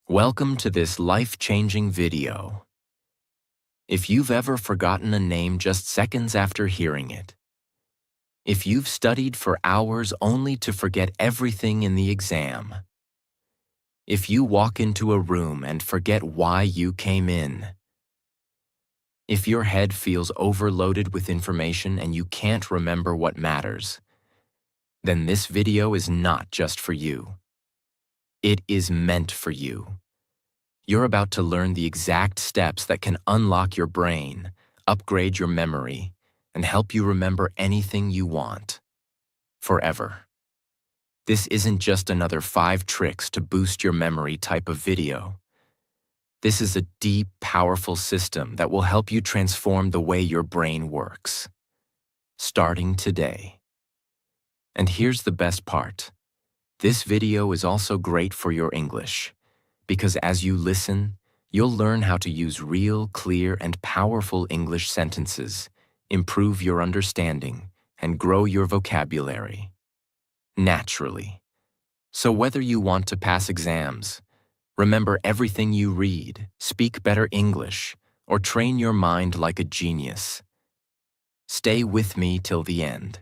Welcome to this life-changing video. If you've ever forgotten a name just seconds after hearing it, if you've studied for hours only to forget everything in the exam, if you walk into a room and forget why you came in, if your head feels overloaded with information and you can't remember what matters, then this video is not just for you. It is meant for you. You're about to learn the exact steps that can unlock your brain, upgrade your memory, and help you remember anything you want, forever. This isn't just another 5 tricks to boost your memory type of video. This is a deep, powerful system that will help you transform the way your brain works, starting today. And here's the best part. This video is also great for your English, because as you listen, you'll learn how to use real, clear, and powerful English sentences, improve your understanding, and grow your vocabulary naturally. So whether you want to pass exams, remember everything you read, speak better English, or train your mind like a genius, stay with me till the end.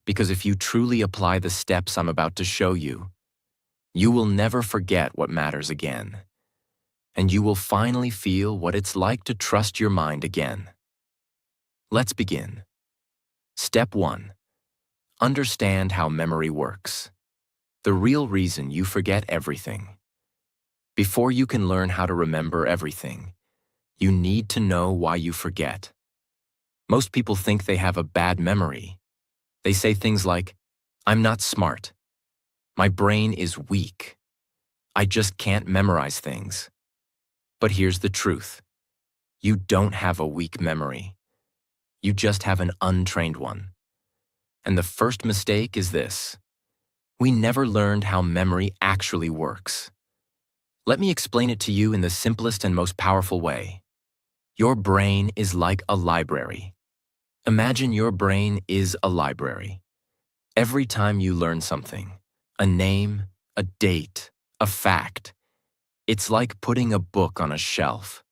Because if you truly apply the steps I'm about to show you, you will never forget what matters again, and you will finally feel what it's like to trust your mind again. Let's begin. Step 1. Understand how memory works. The real reason you forget everything. Before you can learn how to remember everything, you need to know why you forget. Most people think they have a bad memory. They say things like, "I'm not smart. My brain is weak. I just can't memorize things." But here's the truth. You don't have a weak memory. You just have an untrained one. And the first mistake is this. We never learned how memory actually works. Let me explain it to you in the simplest and most powerful way. Your brain is like a library. Imagine your brain is a library. Every time you learn something, a name, a date, a fact, it's like putting a book on a shelf.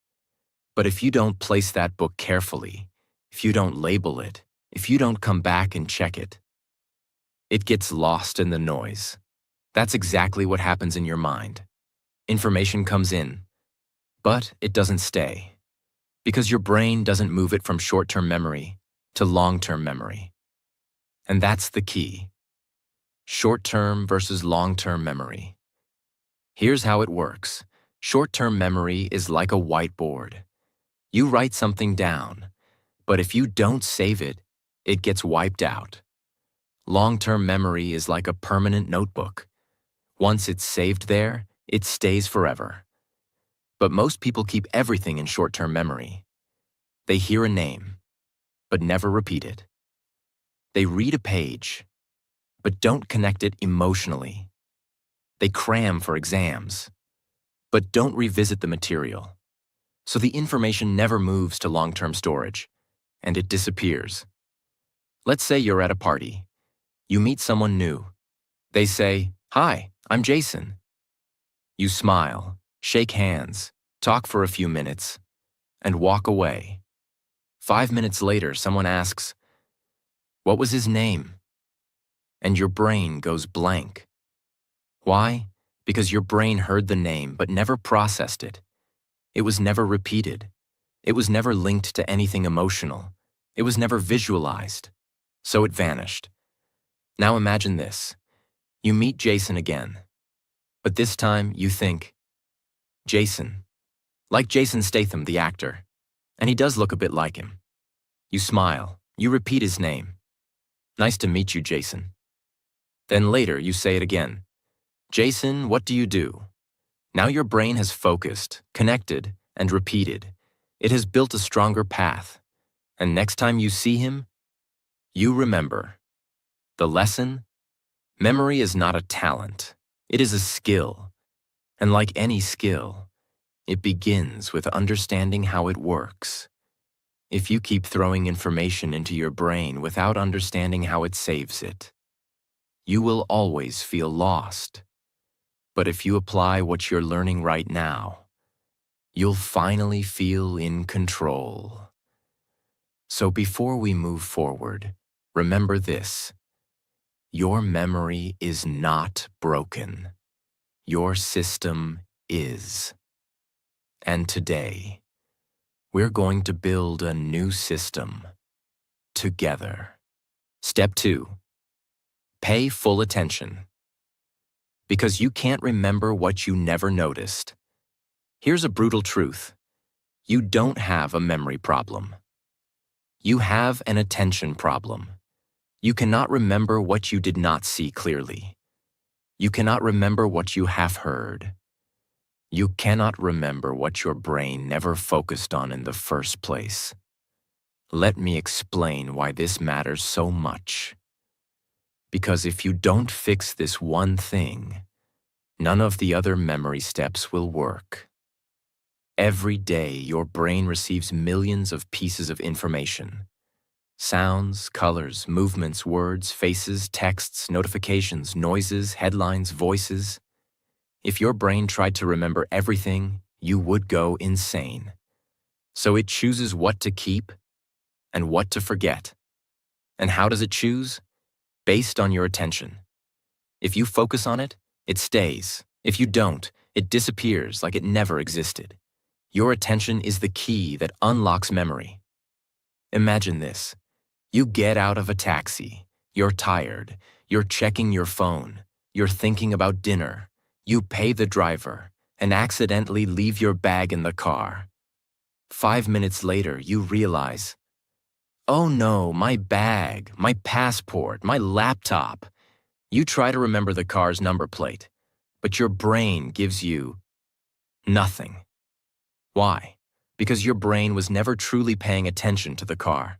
But if you don't place that book carefully, if you don't label it, if you don't come back and check it, it gets lost in the noise. That's exactly what happens in your mind. Information comes in, but it doesn't stay, because your brain doesn't move it from short-term memory to long-term memory. And that's the key. Short-term versus long-term memory. Here's how it works. Short-term memory is like a whiteboard. You write something down, but if you don't save it, it gets wiped out. Long-term memory is like a permanent notebook. Once it's saved there, it stays forever. But most people keep everything in short-term memory. They hear a name, but never repeat it. They read a page, but don't connect it emotionally. They cram for exams, but don't revisit the material. So the information never moves to long-term storage, and it disappears. Let's say you're at a party. You meet someone new. They say, "Hi, I'm Jason." You smile, shake hands, talk for a few minutes, and walk away. 5 minutes later, someone asks, "What was his name?" And your brain goes blank. Why? Because your brain heard the name but never processed it. It was never repeated. It was never linked to anything emotional. It was never visualized. So it vanished. Now imagine this. You meet Jason again. But this time you think, Jason. Like Jason Statham, the actor. And he does look a bit like him. You smile. You repeat his name. "Nice to meet you, Jason." Then later you say it again. "Jason, what do you do?" Now your brain has focused, connected, and repeated. It has built a stronger path. And next time you see him, you remember. The lesson? Memory is not a talent. It is a skill. And like any skill, it begins with understanding how it works. If you keep throwing information into your brain without understanding how it saves it, you will always feel lost. But if you apply what you're learning right now, you'll finally feel in control. So before we move forward, remember this. Your memory is not broken. Your system is. And today, we're going to build a new system together. Step 2. Pay full attention. Because you can't remember what you never noticed. Here's a brutal truth. You don't have a memory problem. You have an attention problem. You cannot remember what you did not see clearly. You cannot remember what you have heard. You cannot remember what your brain never focused on in the first place. Let me explain why this matters so much. Because if you don't fix this one thing, none of the other memory steps will work. Every day, your brain receives millions of pieces of information. Sounds, colors, movements, words, faces, texts, notifications, noises, headlines, voices. If your brain tried to remember everything, you would go insane. So it chooses what to keep and what to forget. And how does it choose? Based on your attention. If you focus on it, it stays. If you don't, it disappears like it never existed. Your attention is the key that unlocks memory. Imagine this. You get out of a taxi. You're tired. You're checking your phone. You're thinking about dinner. You pay the driver and accidentally leave your bag in the car. 5 minutes later, you realize, oh no, my bag, my passport, my laptop. You try to remember the car's number plate, but your brain gives you nothing. Why? Because your brain was never truly paying attention to the car.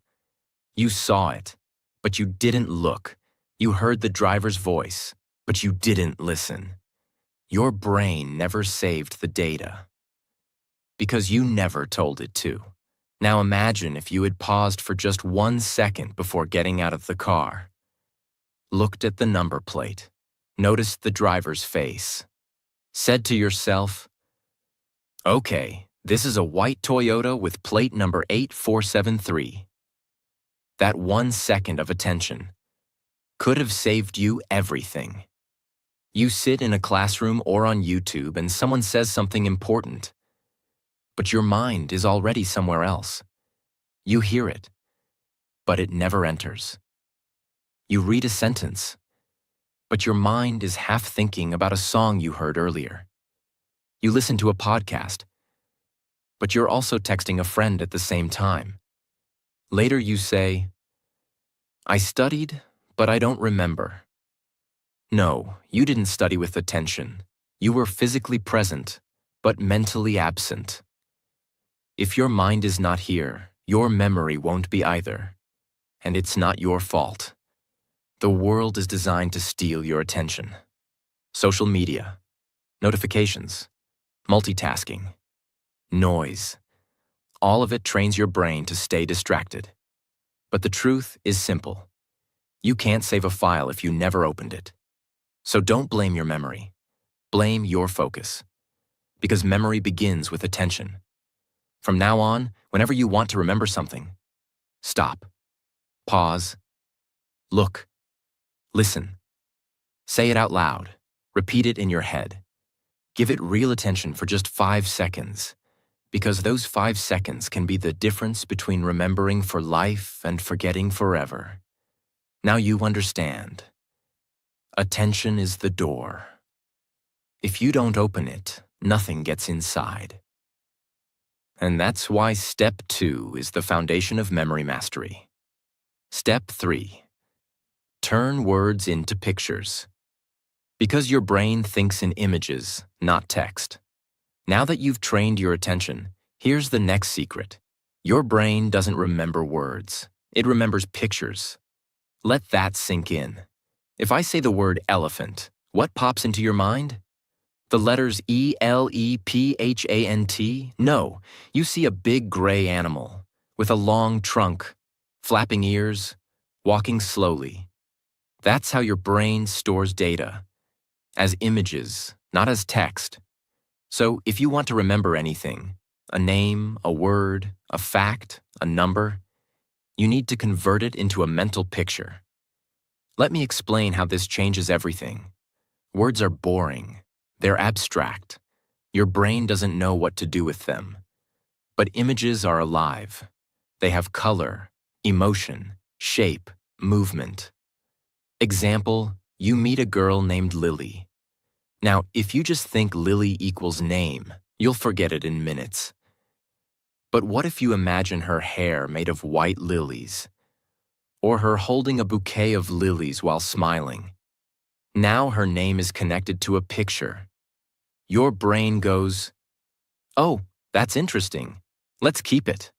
You saw it, but you didn't look. You heard the driver's voice, but you didn't listen. Your brain never saved the data because you never told it to. Now imagine if you had paused for just 1 second before getting out of the car, looked at the number plate, noticed the driver's face, said to yourself, okay, this is a white Toyota with plate number 8473. That 1 second of attention could have saved you everything. You sit in a classroom or on YouTube and someone says something important, but your mind is already somewhere else. You hear it, but it never enters. You read a sentence, but your mind is half thinking about a song you heard earlier. You listen to a podcast, but you're also texting a friend at the same time. Later you say, I studied, but I don't remember. No, you didn't study with attention. You were physically present, but mentally absent. If your mind is not here, your memory won't be either. And it's not your fault. The world is designed to steal your attention. Social media, notifications, multitasking, noise. All of it trains your brain to stay distracted. But the truth is simple. You can't save a file if you never opened it. So don't blame your memory. Blame your focus. Because memory begins with attention. From now on, whenever you want to remember something, stop, pause, look, listen. Say it out loud. Repeat it in your head. Give it real attention for just 5 seconds, because those 5 seconds can be the difference between remembering for life and forgetting forever. Now you understand. Attention is the door. If you don't open it, nothing gets inside. And that's why Step 2 is the foundation of memory mastery. Step 3. Turn words into pictures. Because your brain thinks in images, not text. Now that you've trained your attention, here's the next secret. Your brain doesn't remember words. It remembers pictures. Let that sink in. If I say the word elephant, what pops into your mind? The letters E-L-E-P-H-A-N-T? No, you see a big gray animal with a long trunk, flapping ears, walking slowly. That's how your brain stores data, as images, not as text. So if you want to remember anything, a name, a word, a fact, a number, you need to convert it into a mental picture. Let me explain how this changes everything. Words are boring. They're abstract. Your brain doesn't know what to do with them. But images are alive. They have color, emotion, shape, movement. Example, you meet a girl named Lily. Now, if you just think Lily equals name, you'll forget it in minutes. But what if you imagine her hair made of white lilies? Or her holding a bouquet of lilies while smiling? Now her name is connected to a picture. Your brain goes, "Oh, that's interesting. Let's keep it."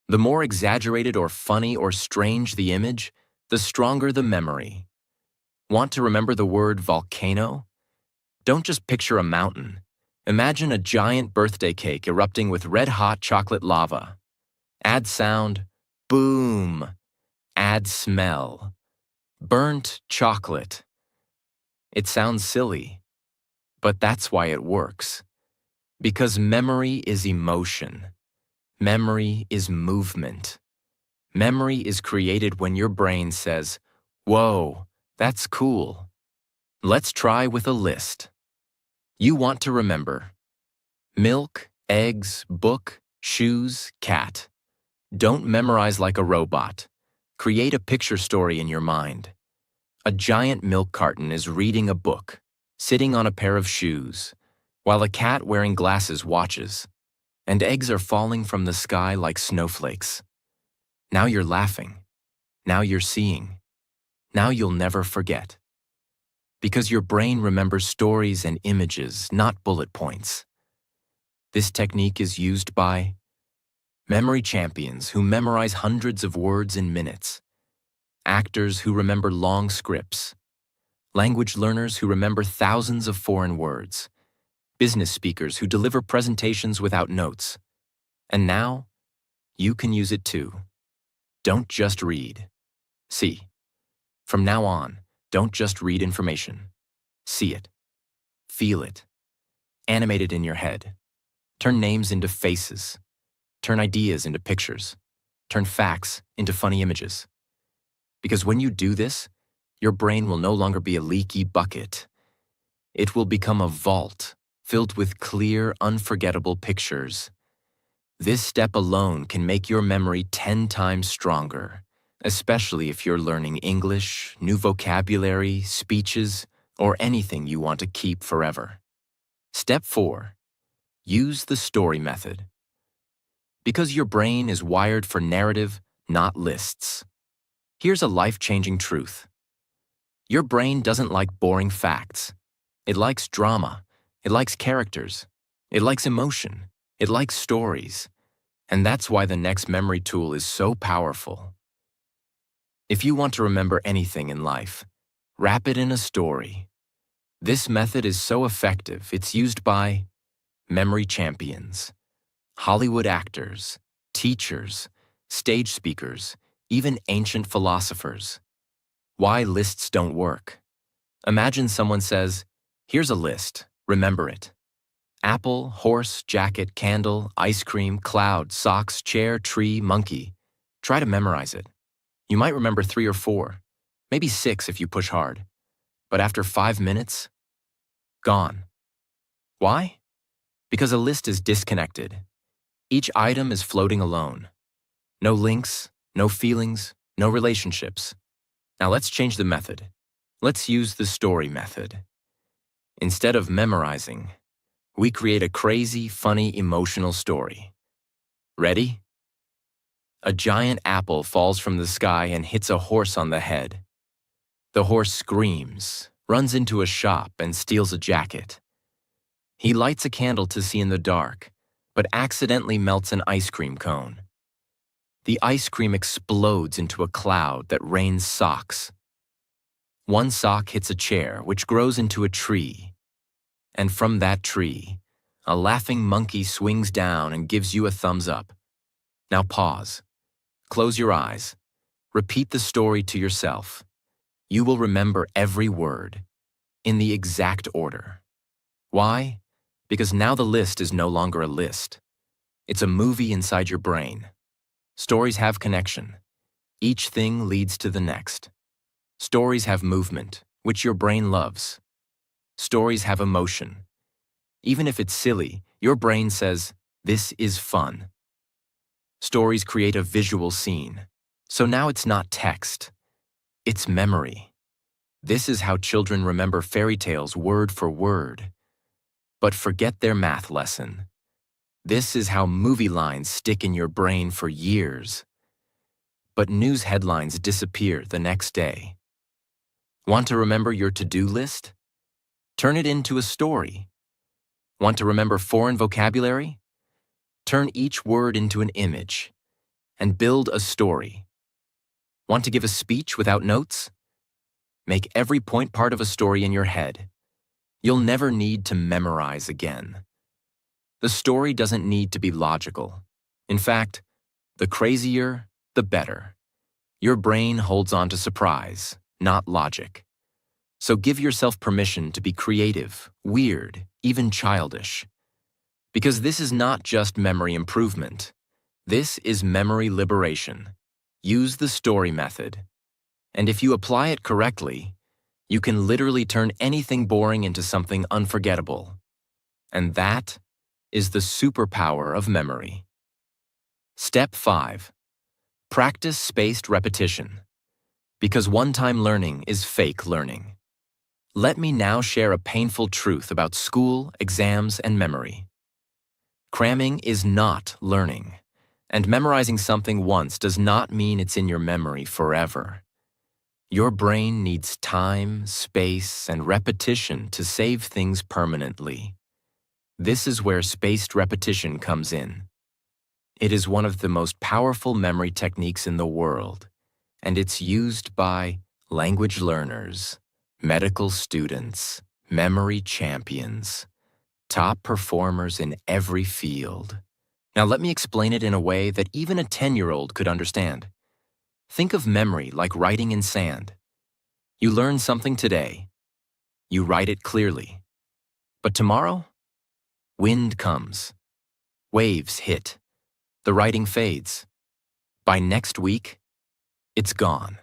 The more exaggerated or funny or strange the image, the stronger the memory. Want to remember the word volcano? Don't just picture a mountain. Imagine a giant birthday cake erupting with red-hot chocolate lava. Add sound, boom. Add smell, burnt chocolate. It sounds silly, but that's why it works. Because memory is emotion. Memory is movement. Memory is created when your brain says, "Whoa, that's cool." Let's try with a list. You want to remember milk, eggs, book, shoes, cat. Don't memorize like a robot. Create a picture story in your mind. A giant milk carton is reading a book, sitting on a pair of shoes, while a cat wearing glasses watches, and eggs are falling from the sky like snowflakes. Now you're laughing. Now you're seeing. Now you'll never forget. Because your brain remembers stories and images, not bullet points. This technique is used by memory champions who memorize hundreds of words in minutes, actors who remember long scripts, language learners who remember thousands of foreign words, business speakers who deliver presentations without notes. And now, you can use it too. Don't just read. See. From now on, don't just read information. See it. Feel it. Animate it in your head. Turn names into faces. Turn ideas into pictures. Turn facts into funny images. Because when you do this, your brain will no longer be a leaky bucket. It will become a vault filled with clear, unforgettable pictures. This step alone can make your memory 10 times stronger, especially if you're learning English, new vocabulary, speeches, or anything you want to keep forever. Step 4. Use the story method. Because your brain is wired for narrative, not lists. Here's a life-changing truth. Your brain doesn't like boring facts. It likes drama. It likes characters. It likes emotion. It likes stories. And that's why the next memory tool is so powerful. If you want to remember anything in life, wrap it in a story. This method is so effective, it's used by memory champions, Hollywood actors, teachers, stage speakers, even ancient philosophers. Why lists don't work. Imagine someone says, "Here's a list, remember it. Apple, horse, jacket, candle, ice cream, cloud, socks, chair, tree, monkey." Try to memorize it. You might remember 3 or 4, maybe 6 if you push hard. But after 5 minutes, gone. Why? Because a list is disconnected. Each item is floating alone. No links, no feelings, no relationships. Now let's change the method. Let's use the story method. Instead of memorizing, we create a crazy, funny, emotional story. Ready? A giant apple falls from the sky and hits a horse on the head. The horse screams, runs into a shop, and steals a jacket. He lights a candle to see in the dark, but accidentally melts an ice cream cone. The ice cream explodes into a cloud that rains socks. One sock hits a chair, which grows into a tree. And from that tree, a laughing monkey swings down and gives you a thumbs up. Now pause. Close your eyes. Repeat the story to yourself. You will remember every word, in the exact order. Why? Because now the list is no longer a list. It's a movie inside your brain. Stories have connection. Each thing leads to the next. Stories have movement, which your brain loves. Stories have emotion. Even if it's silly, your brain says, "This is fun." Stories create a visual scene. So now it's not text. It's memory. This is how children remember fairy tales word for word. But forget their math lesson. This is how movie lines stick in your brain for years. But news headlines disappear the next day. Want to remember your to-do list? Turn it into a story. Want to remember foreign vocabulary? Turn each word into an image and build a story. Want to give a speech without notes? Make every point part of a story in your head. You'll never need to memorize again. The story doesn't need to be logical. In fact, the crazier, the better. Your brain holds on to surprise, not logic. So give yourself permission to be creative, weird, even childish. Because this is not just memory improvement. This is memory liberation. Use the story method. And if you apply it correctly, you can literally turn anything boring into something unforgettable. And that is the superpower of memory. Step 5. Practice spaced repetition. Because one-time learning is fake learning. Let me now share a painful truth about school, exams, and memory. Cramming is not learning, and memorizing something once does not mean it's in your memory forever. Your brain needs time, space, and repetition to save things permanently. This is where spaced repetition comes in. It is one of the most powerful memory techniques in the world, and it's used by language learners, medical students, memory champions, top performers in every field. Now let me explain it in a way that even a 10-year-old could understand. Think of memory like writing in sand. You learn something today. You write it clearly. But tomorrow, wind comes. Waves hit. The writing fades. By next week, it's gone.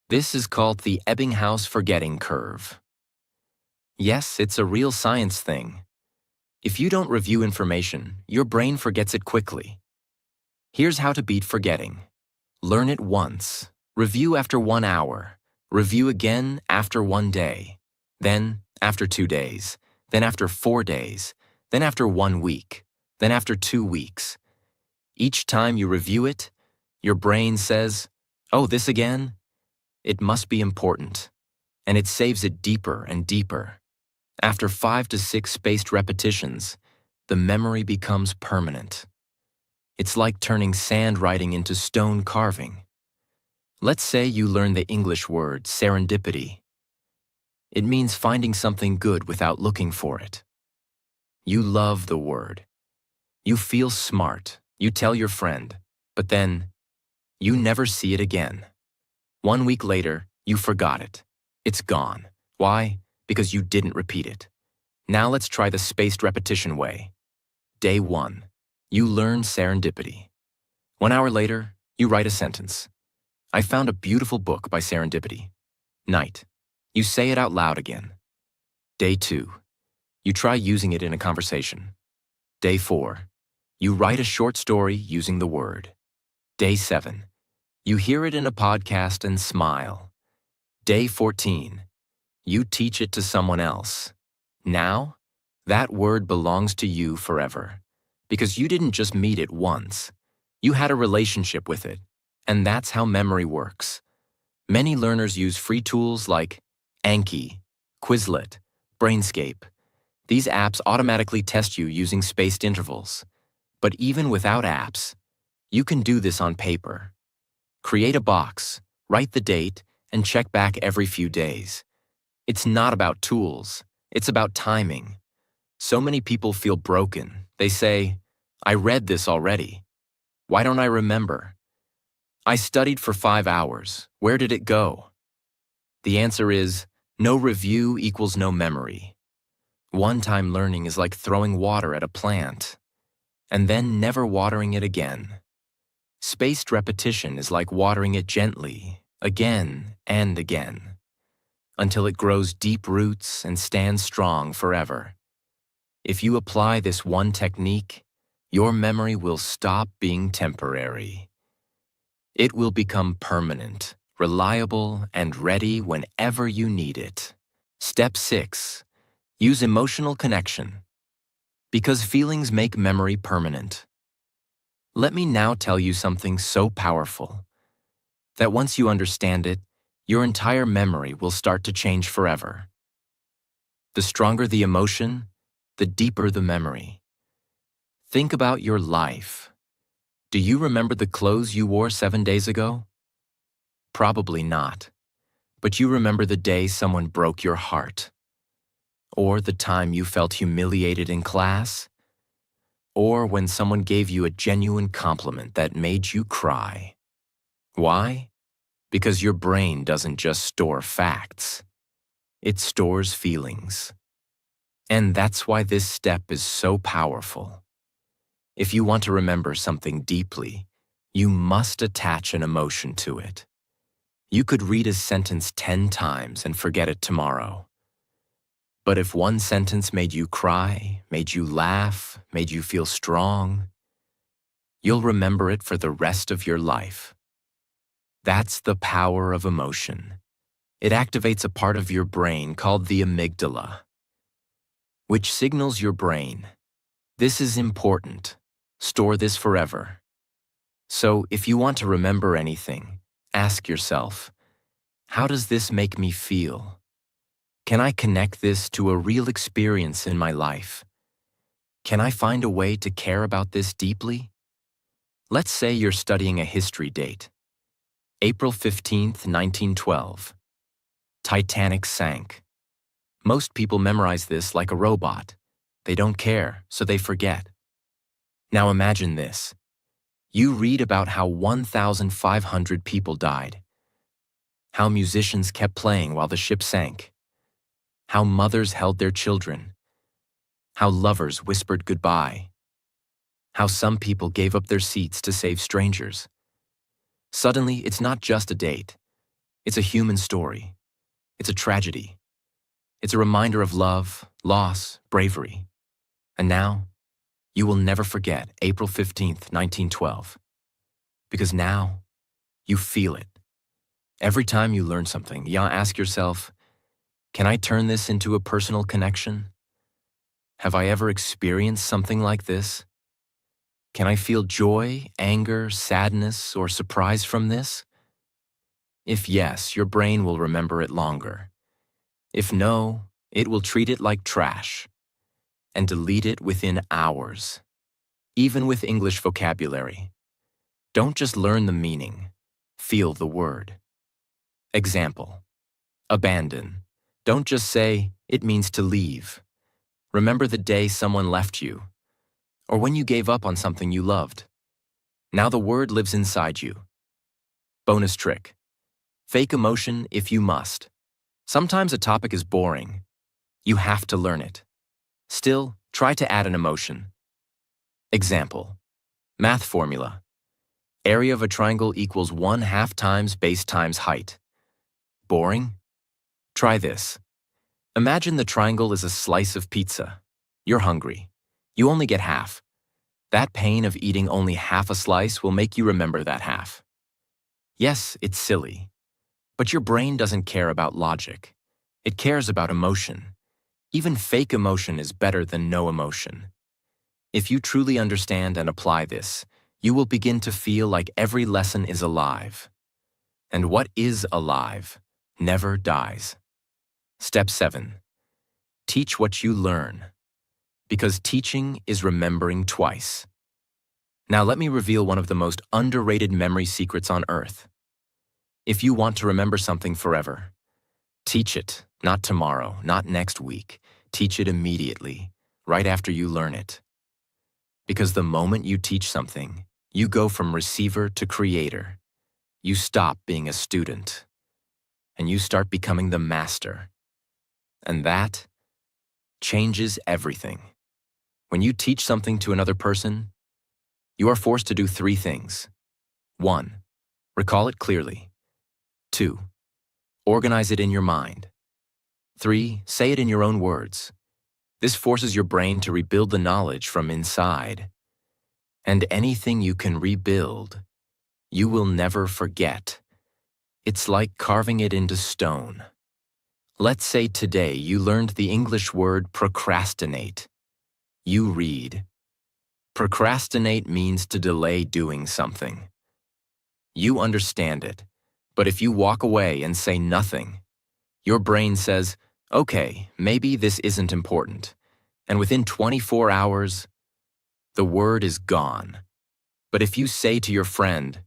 This is called the Ebbinghaus forgetting curve. Yes, it's a real science thing. If you don't review information, your brain forgets it quickly. Here's how to beat forgetting. Learn it once. Review after 1 hour. Review again after 1 day. Then after 2 days. Then after 4 days. Then after 1 week. Then after 2 weeks. Each time you review it, your brain says, "Oh, this again? It must be important." And it saves it deeper and deeper. After 5 to 6 spaced repetitions, the memory becomes permanent. It's like turning sand writing into stone carving. Let's say you learn the English word serendipity. It means finding something good without looking for it. You love the word. You feel smart. You tell your friend, but then you never see it again. 1 week later, you forgot it. It's gone. Why? Because you didn't repeat it. Now let's try the spaced repetition way. Day 1. You learn serendipity. 1 hour later, you write a sentence. I found a beautiful book by serendipity. Night. You say it out loud again. Day 2. You try using it in a conversation. Day 4. You write a short story using the word. Day 7. You hear it in a podcast and smile. Day 14. You teach it to someone else. Now, that word belongs to you forever. Because you didn't just meet it once. You had a relationship with it. And that's how memory works. Many learners use free tools like Anki, Quizlet, Brainscape. These apps automatically test you using spaced intervals. But even without apps, you can do this on paper. Create a box, write the date, and check back every few days. It's not about tools, it's about timing. So many people feel broken. They say, I read this already. Why don't I remember? I studied for 5 hours. Where did it go? The answer is, no review equals no memory. One-time learning is like throwing water at a plant, and then never watering it again. Spaced repetition is like watering it gently, again and again, until it grows deep roots and stands strong forever. If you apply this one technique, your memory will stop being temporary. It will become permanent, reliable, and ready whenever you need it. Step 6. Use emotional connection. Because feelings make memory permanent. Let me now tell you something so powerful that once you understand it, your entire memory will start to change forever. The stronger the emotion, the deeper the memory. Think about your life. Do you remember the clothes you wore 7 days ago? Probably not. But you remember the day someone broke your heart. Or the time you felt humiliated in class. Or when someone gave you a genuine compliment that made you cry. Why? Because your brain doesn't just store facts. It stores feelings. And that's why this step is so powerful. If you want to remember something deeply, you must attach an emotion to it. You could read a sentence 10 times and forget it tomorrow. But if one sentence made you cry, made you laugh, made you feel strong, you'll remember it for the rest of your life. That's the power of emotion. It activates a part of your brain called the amygdala, which signals your brain, this is important, store this forever. So if you want to remember anything, ask yourself, how does this make me feel? Can I connect this to a real experience in my life? Can I find a way to care about this deeply? Let's say you're studying a history date. April 15th, 1912. Titanic sank. Most people memorize this like a robot. They don't care, so they forget. Now imagine this. You read about how 1,500 people died, how musicians kept playing while the ship sank, how mothers held their children, how lovers whispered goodbye, how some people gave up their seats to save strangers. Suddenly, it's not just a date. It's a human story. It's a tragedy. It's a reminder of love, loss, bravery. And now, you will never forget April 15th, 1912. Because now, you feel it. Every time you learn something, you ask yourself, can I turn this into a personal connection? Have I ever experienced something like this? Can I feel joy, anger, sadness, or surprise from this? If yes, your brain will remember it longer. If no, it will treat it like trash and delete it within hours. Even with English vocabulary. Don't just learn the meaning, feel the word. Example, abandon. Don't just say, it means to leave. Remember the day someone left you, or when you gave up on something you loved. Now the word lives inside you. Bonus trick. Fake emotion if you must. Sometimes a topic is boring. You have to learn it. Still, try to add an emotion. Example, math formula. Area of a triangle equals 1/2 times base times height. Boring? Try this. Imagine the triangle is a slice of pizza. You're hungry. You only get half. That pain of eating only half a slice will make you remember that half. Yes, it's silly. But your brain doesn't care about logic. It cares about emotion. Even fake emotion is better than no emotion. If you truly understand and apply this, you will begin to feel like every lesson is alive. And what is alive never dies. Step 7. Teach what you learn. Because teaching is remembering twice. Now let me reveal one of the most underrated memory secrets on earth. If you want to remember something forever, teach it, not tomorrow, not next week. Teach it immediately, right after you learn it. Because the moment you teach something, you go from receiver to creator. You stop being a student, and you start becoming the master. And that changes everything. When you teach something to another person, you are forced to do 3 things. 1. Recall it clearly. 2. Organize it in your mind. 3. Say it in your own words. This forces your brain to rebuild the knowledge from inside. And anything you can rebuild, you will never forget. It's like carving it into stone. Let's say today you learned the English word procrastinate. You read. Procrastinate means to delay doing something. You understand it, but if you walk away and say nothing, your brain says, okay, maybe this isn't important. And within 24 hours, the word is gone. But if you say to your friend,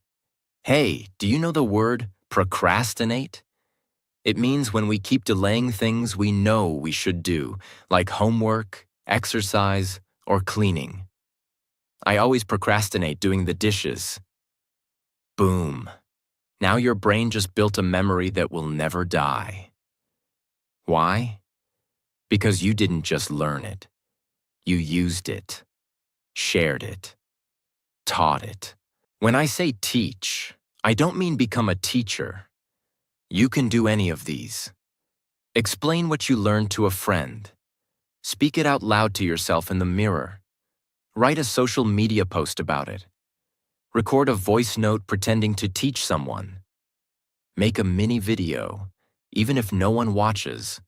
hey, do you know the word procrastinate? It means when we keep delaying things we know we should do, like homework, exercise, or cleaning. I always procrastinate doing the dishes. Boom. Now your brain just built a memory that will never die. Why? Because you didn't just learn it. You used it, shared it, taught it. When I say teach, I don't mean become a teacher. You can do any of these. Explain what you learned to a friend. Speak it out loud to yourself in the mirror. Write a social media post about it. Record a voice note pretending to teach someone. Make a mini video, even if no one watches.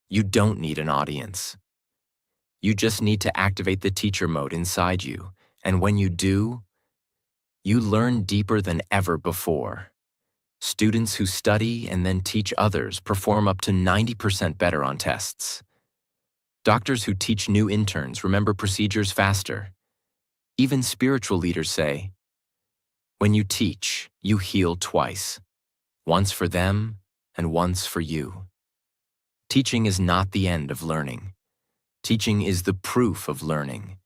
You don't need an audience. You just need to activate the teacher mode inside you, and when you do, you learn deeper than ever before. Students who study and then teach others perform up to 90% better on tests. Doctors who teach new interns remember procedures faster. Even spiritual leaders say, when you teach, you heal twice, once for them and once for you. Teaching is not the end of learning. Teaching is the proof of learning.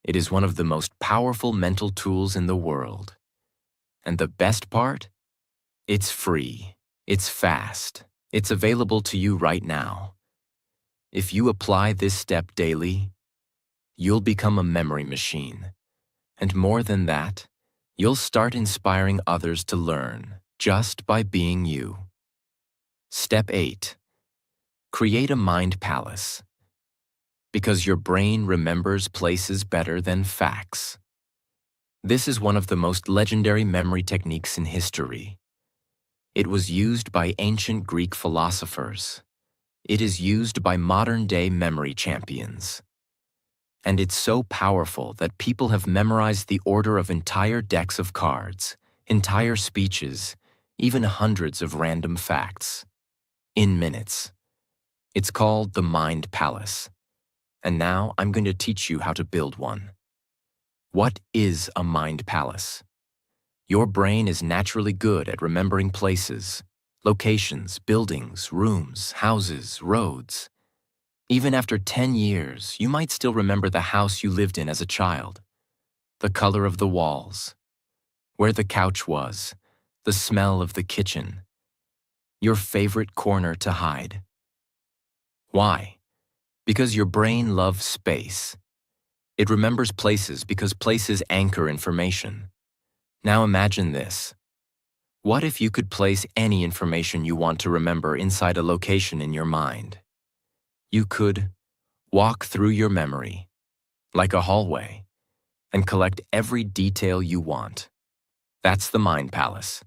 It is one of the most powerful mental tools in the world. And the best part? It's free. It's fast. It's available to you right now. If you apply this step daily, you'll become a memory machine. And more than that, you'll start inspiring others to learn just by being you. Step 8. Create a mind palace. Because your brain remembers places better than facts. This is one of the most legendary memory techniques in history. It was used by ancient Greek philosophers. It is used by modern-day memory champions. And it's so powerful that people have memorized the order of entire decks of cards, entire speeches, even hundreds of random facts. In minutes. It's called the Mind Palace. And now I'm going to teach you how to build one. What is a mind palace? Your brain is naturally good at remembering places, locations, buildings, rooms, houses, roads. Even after 10 years, you might still remember the house you lived in as a child, the color of the walls, where the couch was, the smell of the kitchen, your favorite corner to hide. Why? Because your brain loves space. It remembers places because places anchor information. Now imagine this. What if you could place any information you want to remember inside a location in your mind? You could walk through your memory, like a hallway, and collect every detail you want. That's the Mind Palace.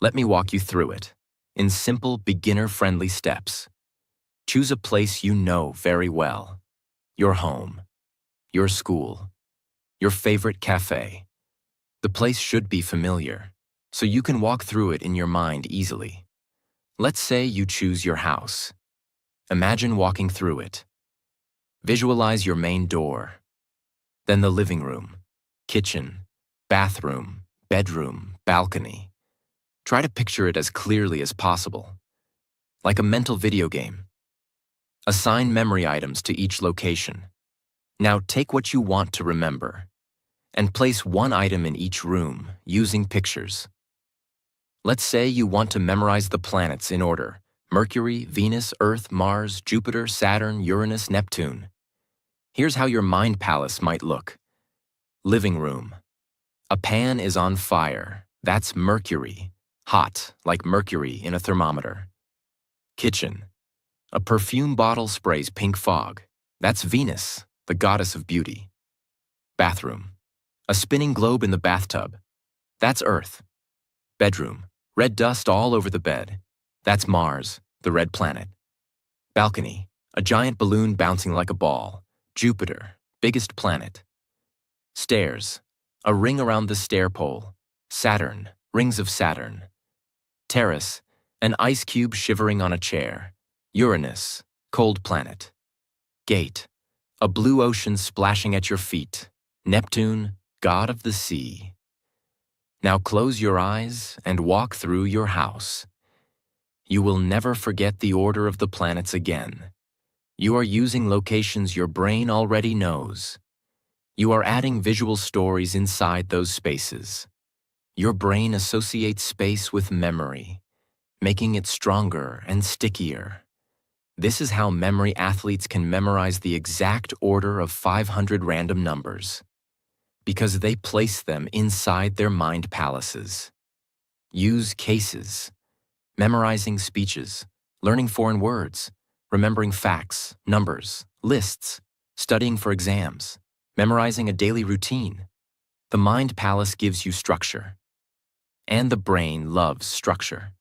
Let me walk you through it, in simple, beginner-friendly steps. Choose a place you know very well. Your home, your school, your favorite cafe. The place should be familiar, so you can walk through it in your mind easily. Let's say you choose your house. Imagine walking through it. Visualize your main door, then the living room, kitchen, bathroom, bedroom, balcony. Try to picture it as clearly as possible, like a mental video game. Assign memory items to each location. Now take what you want to remember and place one item in each room using pictures. Let's say you want to memorize the planets in order, Mercury, Venus, Earth, Mars, Jupiter, Saturn, Uranus, Neptune. Here's how your mind palace might look. Living room. A pan is on fire. That's Mercury. Hot, like mercury in a thermometer. Kitchen. A perfume bottle sprays pink fog. That's Venus, the goddess of beauty. Bathroom. A spinning globe in the bathtub. That's Earth. Bedroom. Red dust all over the bed. That's Mars, the red planet. Balcony. A giant balloon bouncing like a ball. Jupiter, biggest planet. Stairs. A ring around the stair pole. Saturn, rings of Saturn. Terrace. An ice cube shivering on a chair. Uranus, cold planet. Gate. A blue ocean splashing at your feet. Neptune, god of the sea. Now close your eyes and walk through your house. You will never forget the order of the planets again. You are using locations your brain already knows. You are adding visual stories inside those spaces. Your brain associates space with memory, making it stronger and stickier. This is how memory athletes can memorize the exact order of 500 random numbers, because they place them inside their mind palaces. Use cases, memorizing speeches, learning foreign words, remembering facts, numbers, lists, studying for exams, memorizing a daily routine. The mind palace gives you structure, and the brain loves structure.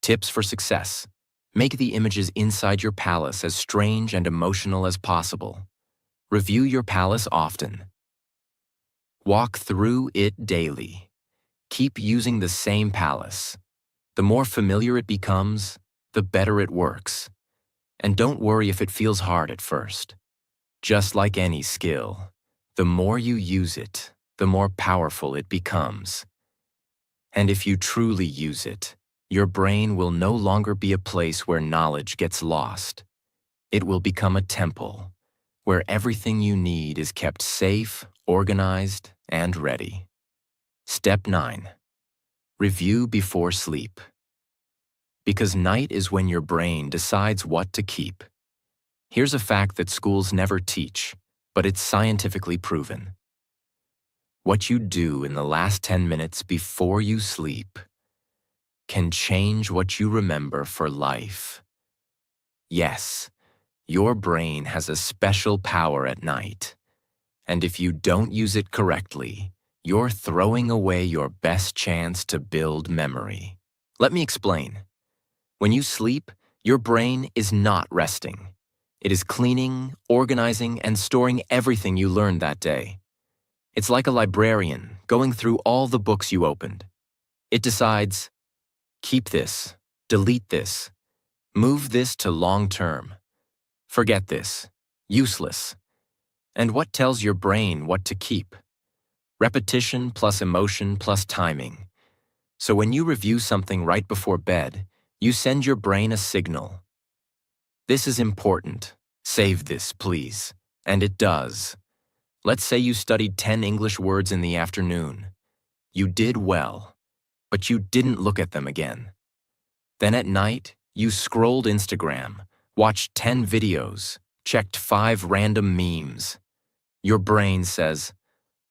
Tips for success. Make the images inside your palace as strange and emotional as possible. Review your palace often. Walk through it daily. Keep using the same palace. The more familiar it becomes, the better it works. And don't worry if it feels hard at first. Just like any skill, the more you use it, the more powerful it becomes. And if you truly use it, your brain will no longer be a place where knowledge gets lost. It will become a temple, where everything you need is kept safe, organized, and ready. Step 9. Review before sleep. Because night is when your brain decides what to keep. Here's a fact that schools never teach, but it's scientifically proven. What you do in the last 10 minutes before you sleep can change what you remember for life. Yes, your brain has a special power at night, and if you don't use it correctly, you're throwing away your best chance to build memory. Let me explain. When you sleep, your brain is not resting. It is cleaning, organizing, and storing everything you learned that day. It's like a librarian going through all the books you opened. It decides, keep this, delete this, move this to long term, forget this, useless. And what tells your brain what to keep? Repetition plus emotion plus timing. So when you review something right before bed, you send your brain a signal. This is important. Save this, please. And it does. Let's say you studied 10 English words in the afternoon. You did well, but you didn't look at them again. Then at night, you scrolled Instagram, watched 10 videos, checked 5 random memes. Your brain says,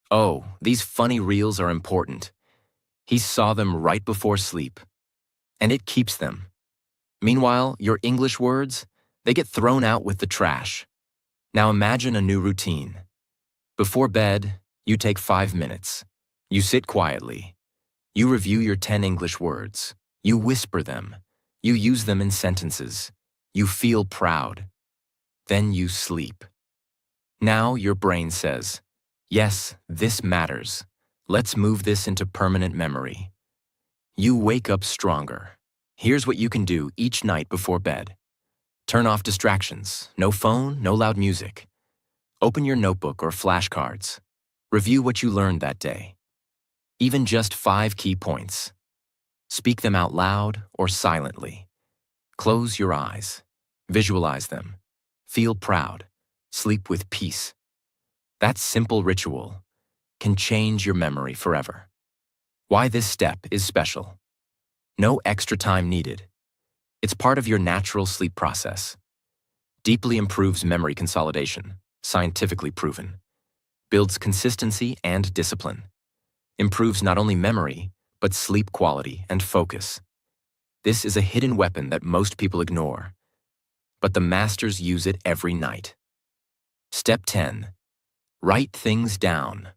oh, these funny reels are important. He saw them right before sleep. And it keeps them. Meanwhile, your English words, they get thrown out with the trash. Now imagine a new routine. Before bed, you take 5 minutes. You sit quietly. You review your 10 English words. You whisper them. You use them in sentences. You feel proud. Then you sleep. Now your brain says, yes, this matters. Let's move this into permanent memory. You wake up stronger. Here's what you can do each night before bed. Turn off distractions. No phone, no loud music. Open your notebook or flashcards. Review what you learned that day. Even just 5 key points. Speak them out loud or silently. Close your eyes. Visualize them. Feel proud. Sleep with peace. That simple ritual can change your memory forever. Why this step is special. No extra time needed. It's part of your natural sleep process. Deeply improves memory consolidation, scientifically proven. Builds consistency and discipline. Improves not only memory, but sleep quality and focus. This is a hidden weapon that most people ignore, but the masters use it every night. Step 10. Write things down.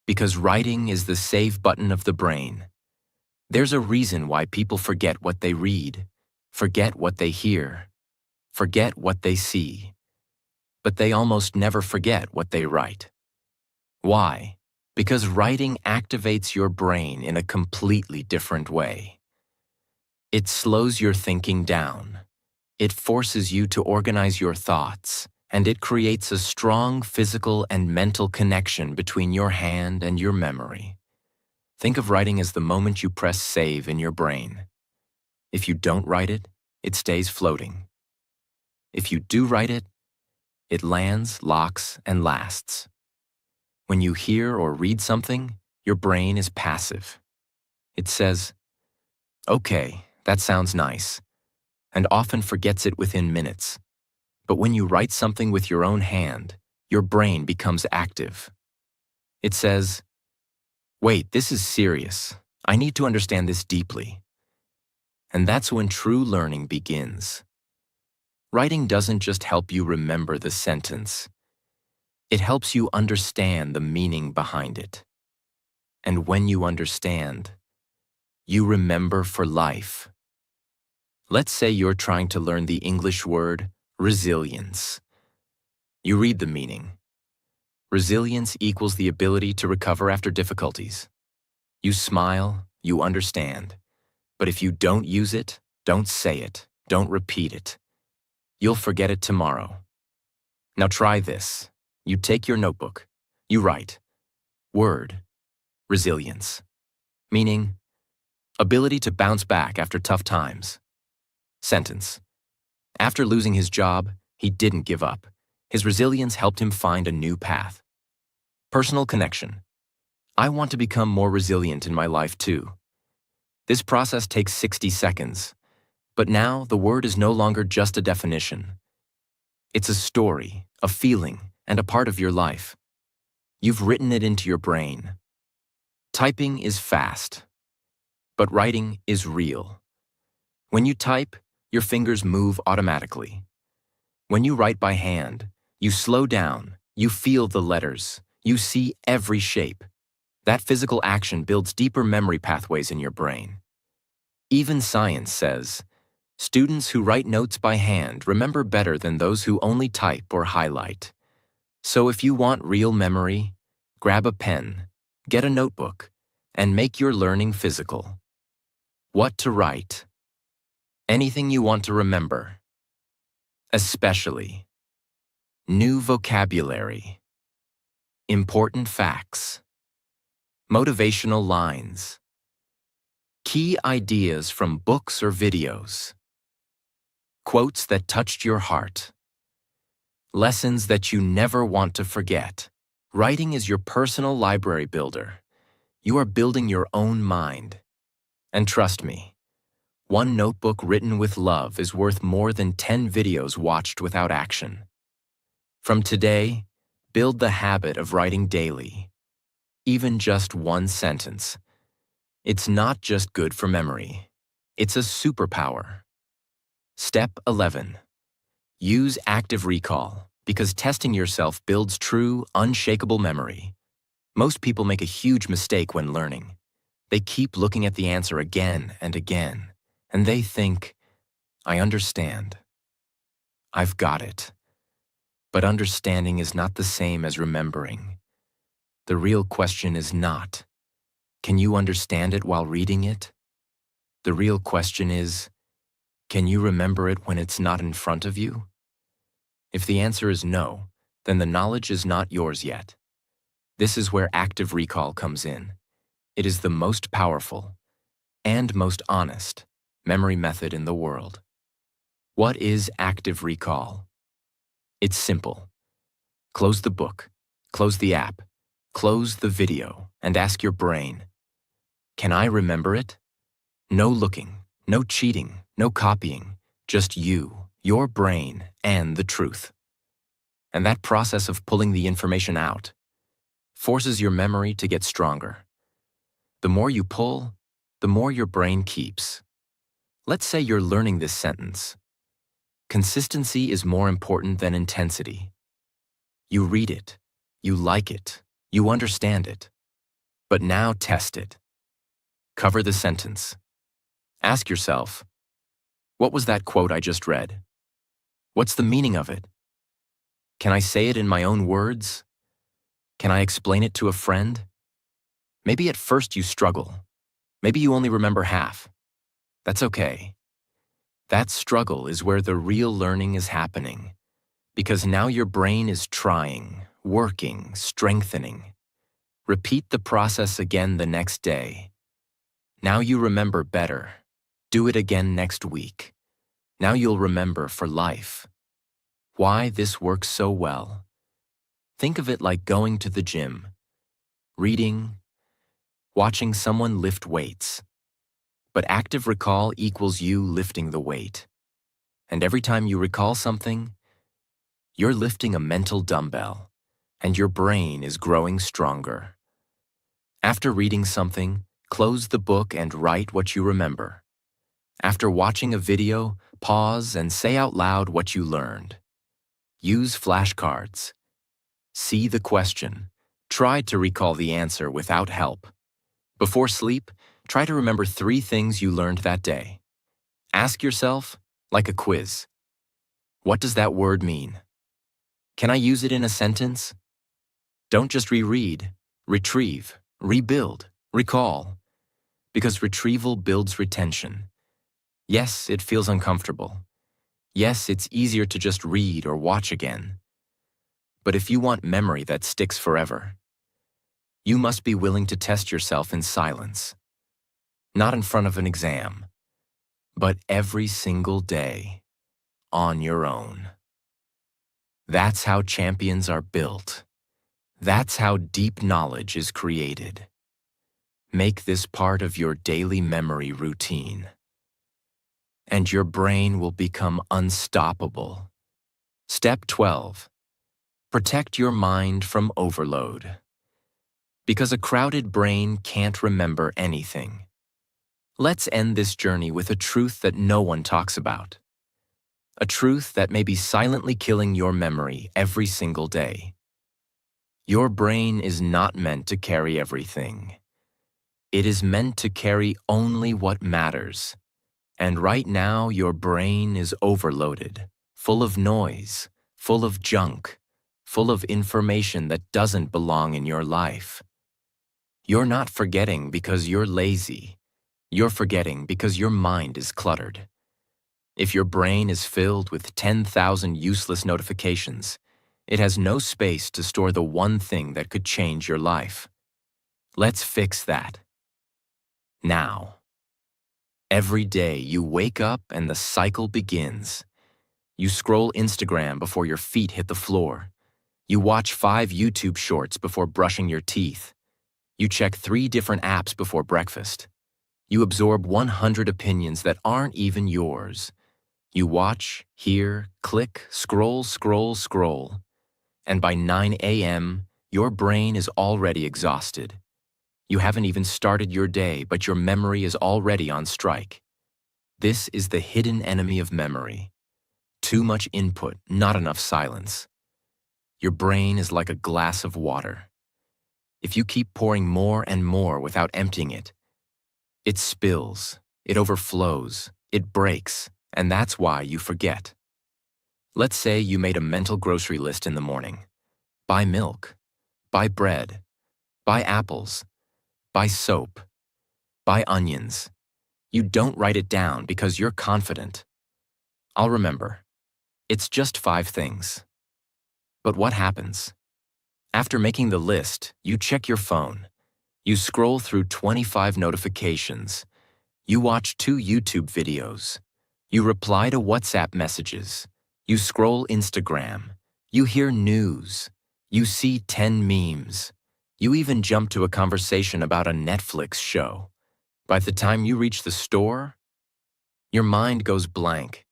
Because writing is the save button of the brain. There's a reason why people forget what they read, forget what they hear, forget what they see, but they almost never forget what they write. Why? Because writing activates your brain in a completely different way. It slows your thinking down. It forces you to organize your thoughts, and it creates a strong physical and mental connection between your hand and your memory. Think of writing as the moment you press save in your brain. If you don't write it, it stays floating. If you do write it, it lands, locks, and lasts. When you hear or read something, your brain is passive. It says, "Okay, that sounds nice," and often forgets it within minutes. But when you write something with your own hand, your brain becomes active. It says, "Wait, this is serious. I need to understand this deeply." And that's when true learning begins. Writing doesn't just help you remember the sentence. It helps you understand the meaning behind it. And when you understand, you remember for life. Let's say you're trying to learn the English word resilience. You read the meaning. Resilience equals the ability to recover after difficulties. You smile, you understand. But if you don't use it, don't say it, don't repeat it, you'll forget it tomorrow. Now try this. You take your notebook. You write, word, resilience, meaning ability to bounce back after tough times. Sentence. After losing his job, he didn't give up. His resilience helped him find a new path. Personal connection. I want to become more resilient in my life too. This process takes 60 seconds, but now the word is no longer just a definition. It's a story, a feeling, and a part of your life. You've written it into your brain. Typing is fast, but writing is real. When you type, your fingers move automatically. When you write by hand, you slow down, you feel the letters, you see every shape. That physical action builds deeper memory pathways in your brain. Even science says, students who write notes by hand remember better than those who only type or highlight. So if you want real memory, grab a pen, get a notebook, and make your learning physical. What to write? Anything you want to remember. Especially new vocabulary, important facts, motivational lines, key ideas from books or videos, quotes that touched your heart, lessons that you never want to forget. Writing is your personal library builder. You are building your own mind. And trust me, one notebook written with love is worth more than 10 videos watched without action. From today, build the habit of writing daily, even just one sentence. It's not just good for memory. It's a superpower. Step 11. Use active recall, because testing yourself builds true, unshakable memory. Most people make a huge mistake when learning. They keep looking at the answer again and again, and they think, I understand. I've got it. But understanding is not the same as remembering. The real question is not, can you understand it while reading it? The real question is, can you remember it when it's not in front of you? If the answer is no, then the knowledge is not yours yet. This is where active recall comes in. It is the most powerful and most honest memory method in the world. What is active recall? It's simple. Close the book, close the app, close the video, and ask your brain, can I remember it? No looking, no cheating, No copying, just you, your brain, and the truth. And that process of pulling the information out forces your memory to get stronger. The more you pull, the more your brain keeps. Let's say you're learning this sentence. Consistency is more important than intensity. You read it, you like it, you understand it. But now test it. Cover the sentence. Ask yourself, what was that quote I just read? What's the meaning of it? Can I say it in my own words? Can I explain it to a friend? Maybe at first you struggle. Maybe you only remember half. That's okay. That struggle is where the real learning is happening, because now your brain is trying, working, strengthening. Repeat the process again the next day. Now you remember better. Do it again next week. Now you'll remember for life. Why this works so well? Think of it like going to the gym, reading, watching someone lift weights. But active recall equals you lifting the weight. And every time you recall something, you're lifting a mental dumbbell, and your brain is growing stronger. After reading something, close the book and write what you remember. After watching a video, pause and say out loud what you learned. Use flashcards. See the question. Try to recall the answer without help. Before sleep, try to remember 3 things you learned that day. Ask yourself, like a quiz, what does that word mean? Can I use it in a sentence? Don't just reread, retrieve, rebuild, recall, because retrieval builds retention. Yes, it feels uncomfortable. Yes, it's easier to just read or watch again. But if you want memory that sticks forever, you must be willing to test yourself in silence. Not in front of an exam, but every single day, on your own. That's how champions are built. That's how deep knowledge is created. Make this part of your daily memory routine, and your brain will become unstoppable. Step 12. Protect your mind from overload. Because a crowded brain can't remember anything. Let's end this journey with a truth that no one talks about. A truth that may be silently killing your memory every single day. Your brain is not meant to carry everything. It is meant to carry only what matters. And right now, your brain is overloaded, full of noise, full of junk, full of information that doesn't belong in your life. You're not forgetting because you're lazy. You're forgetting because your mind is cluttered. If your brain is filled with 10,000 useless notifications, it has no space to store the one thing that could change your life. Let's fix that. Now. Every day you wake up and the cycle begins. You scroll Instagram before your feet hit the floor. You watch 5 YouTube shorts before brushing your teeth. You check 3 different apps before breakfast. You absorb 100 opinions that aren't even yours. You watch, hear, click, scroll, scroll, scroll. And by 9 a.m., your brain is already exhausted. You haven't even started your day, but your memory is already on strike. This is the hidden enemy of memory. Too much input, not enough silence. Your brain is like a glass of water. If you keep pouring more and more without emptying it, it spills, it overflows, it breaks, and that's why you forget. Let's say you made a mental grocery list in the morning. Buy milk, buy bread, buy apples, buy soap, buy onions. You don't write it down because you're confident. I'll remember. It's just 5 things. But what happens? After making the list, you check your phone. You scroll through 25 notifications. You watch 2 YouTube videos. You reply to WhatsApp messages. You scroll Instagram. You hear news. You see 10 memes. You even jump to a conversation about a Netflix show. By the time you reach the store, Your mind goes blank.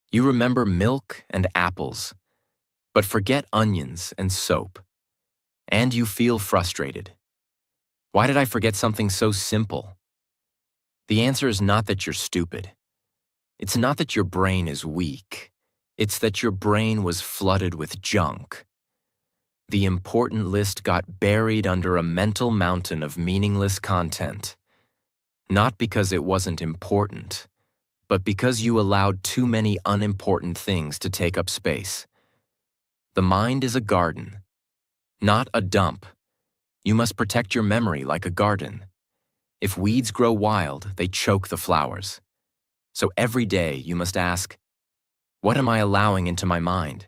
You remember milk and apples, but forget onions and soap. And you feel frustrated. Why did I forget something so simple? The answer is not that you're stupid. It's not that your brain is weak. It's that your brain was flooded with junk. The important list got buried under a mental mountain of meaningless content. Not because it wasn't important, but because you allowed too many unimportant things to take up space. The mind is a garden, not a dump. You must protect your memory like a garden. If weeds grow wild, they choke the flowers. So every day you must ask, what am I allowing into my mind?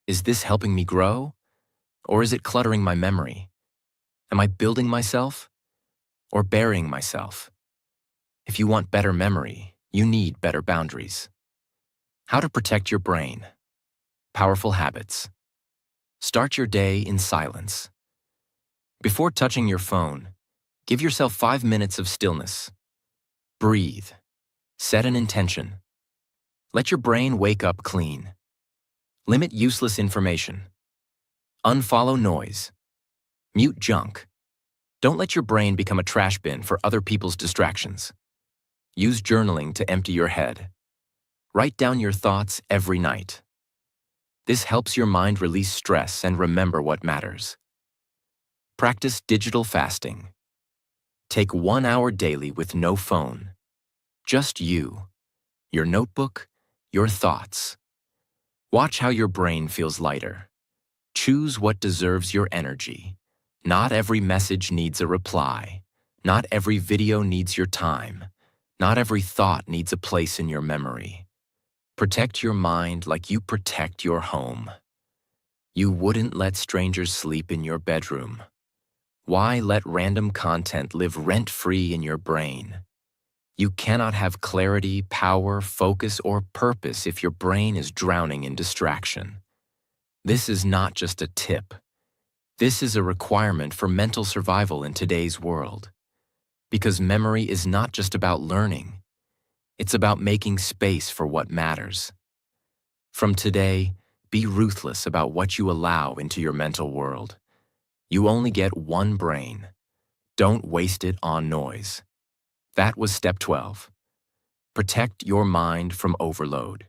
Is this helping me grow? Or is it cluttering my memory? Am I building myself or burying myself? If you want better memory, you need better boundaries. How to protect your brain. Powerful habits. Start your day in silence. Before touching your phone, give yourself 5 minutes of stillness. Breathe. Set an intention. Let your brain wake up clean. Limit useless information. Unfollow noise. Mute junk. Don't let your brain become a trash bin for other people's distractions. Use journaling to empty your head. Write down your thoughts every night. This helps your mind release stress and remember what matters. Practice digital fasting. Take 1 hour daily with no phone. Just you, your notebook, your thoughts. Watch how your brain feels lighter. Choose what deserves your energy. Not every message needs a reply. Not every video needs your time. Not every thought needs a place in your memory. Protect your mind like you protect your home. You wouldn't let strangers sleep in your bedroom. Why let random content live rent-free in your brain? You cannot have clarity, power, focus, or purpose if your brain is drowning in distraction. This is not just a tip. This is a requirement for mental survival in today's world. Because memory is not just about learning. It's about making space for what matters. From today, be ruthless about what you allow into your mental world. You only get one brain. Don't waste it on noise. That was step 12. Protect your mind from overload.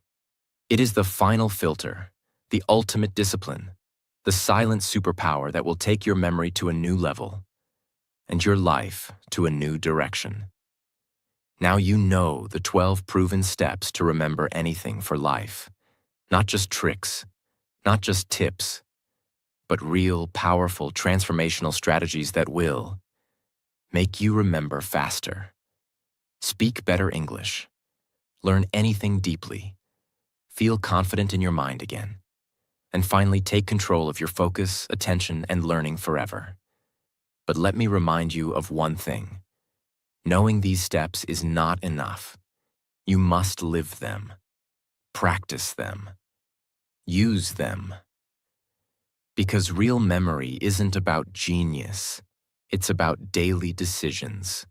It is the final filter, the ultimate discipline, the silent superpower that will take your memory to a new level and your life to a new direction. Now you know the 12 proven steps to remember anything for life. Not just tricks, not just tips, but real, powerful, transformational strategies that will make you remember faster, speak better English, learn anything deeply, feel confident in your mind again, and finally take control of your focus, attention, and learning forever. But let me remind you of one thing. Knowing these steps is not enough. You must live them, practice them, use them. Because real memory isn't about genius, it's about daily decisions.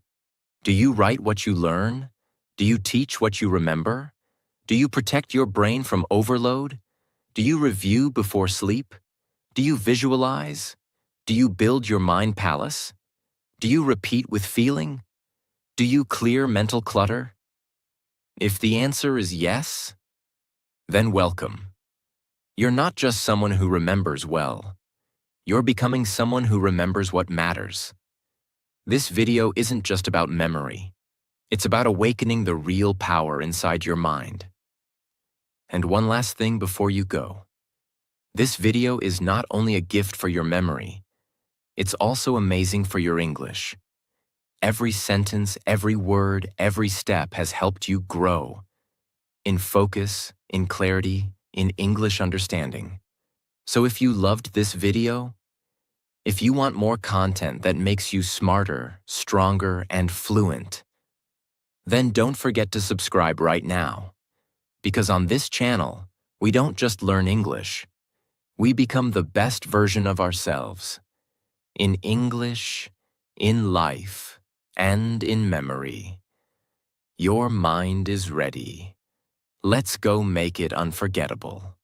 Do you write what you learn? Do you teach what you remember? Do you protect your brain from overload? Do you review before sleep? Do you visualize? Do you build your mind palace? Do you repeat with feeling? Do you clear mental clutter? If the answer is yes, then welcome. You're not just someone who remembers well. You're becoming someone who remembers what matters. This video isn't just about memory. It's about awakening the real power inside your mind. And one last thing before you go. This video is not only a gift for your memory, it's also amazing for your English. Every sentence, every word, every step has helped you grow. In focus, in clarity, in English understanding. So if you loved this video, if you want more content that makes you smarter, stronger, and fluent, then don't forget to subscribe right now. Because on this channel, we don't just learn English. We become the best version of ourselves. In English, in life, and in memory. Your mind is ready. Let's go make it unforgettable.